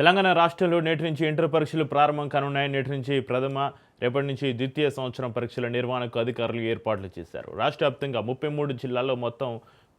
తెలంగాణ రాష్ట్రంలో నేటి నుంచి ఇంటర్ పరీక్షలు ప్రారంభం కానున్నాయి. నేటి నుంచి ప్రథమ, రేపటి నుంచి ద్వితీయ సంవత్సరం పరీక్షల నిర్వహణకు అధికారులు ఏర్పాట్లు చేశారు. రాష్ట్ర వ్యాప్తంగా 33 జిల్లాల్లో మొత్తం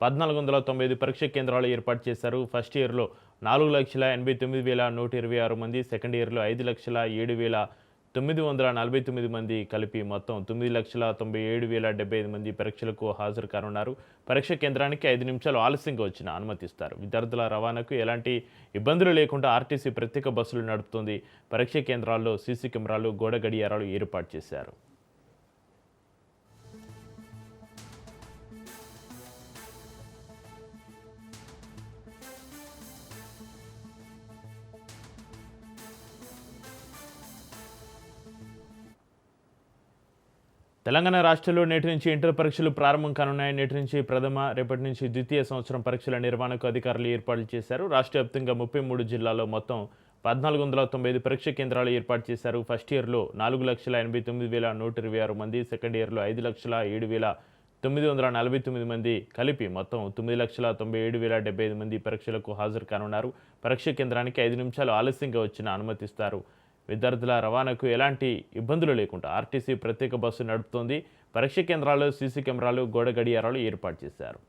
1495 పరీక్ష కేంద్రాలు ఏర్పాటు చేశారు. ఫస్ట్ ఇయర్లో 4,89,126 మంది, సెకండ్ ఇయర్లో 5,07,949 మంది కలిపి మొత్తం 9,97,075 మంది పరీక్షలకు హాజరు కానున్నారు. పరీక్ష కేంద్రానికి 5 నిమిషాలు ఆలస్యంగా వచ్చినా అనుమతిస్తారు. విద్యార్థుల రవాణాకు ఎలాంటి ఇబ్బందులు లేకుండా ఆర్టీసీ ప్రత్యేక బస్సులు నడుపుతోంది. పరీక్ష కేంద్రాల్లో సీసీ కెమెరాలు, గోడ గడియారాలు ఏర్పాటు చేశారు. తెలంగాణ రాష్ట్రంలో నేటి నుంచి ఇంటర్ పరీక్షలు ప్రారంభం కానున్నాయి. నేటి నుంచి ప్రథమ, రేపటి నుంచి ద్వితీయ సంవత్సరం పరీక్షల నిర్వహణకు అధికారులు ఏర్పాట్లు చేశారు. రాష్ట్ర వ్యాప్తంగా 33 జిల్లాల్లో మొత్తం 1495 పరీక్ష కేంద్రాలు ఏర్పాటు చేశారు. ఫస్ట్ ఇయర్లో 4,89,126 మంది, సెకండ్ ఇయర్లో 5,07,949 మంది కలిపి మొత్తం 9,97,075 మంది పరీక్షలకు హాజరు కానున్నారు. పరీక్ష కేంద్రానికి 5 నిమిషాలు ఆలస్యంగా వచ్చినా అనుమతిస్తారు. విద్యార్థుల రవాణాకు ఎలాంటి ఇబ్బందులు లేకుండా ఆర్టీసీ ప్రత్యేక బస్సు నడుపుతోంది. పరీక్ష కేంద్రాల్లో సీసీ కెమెరాలు, గోడ గడియారాలు ఏర్పాటు చేశారు.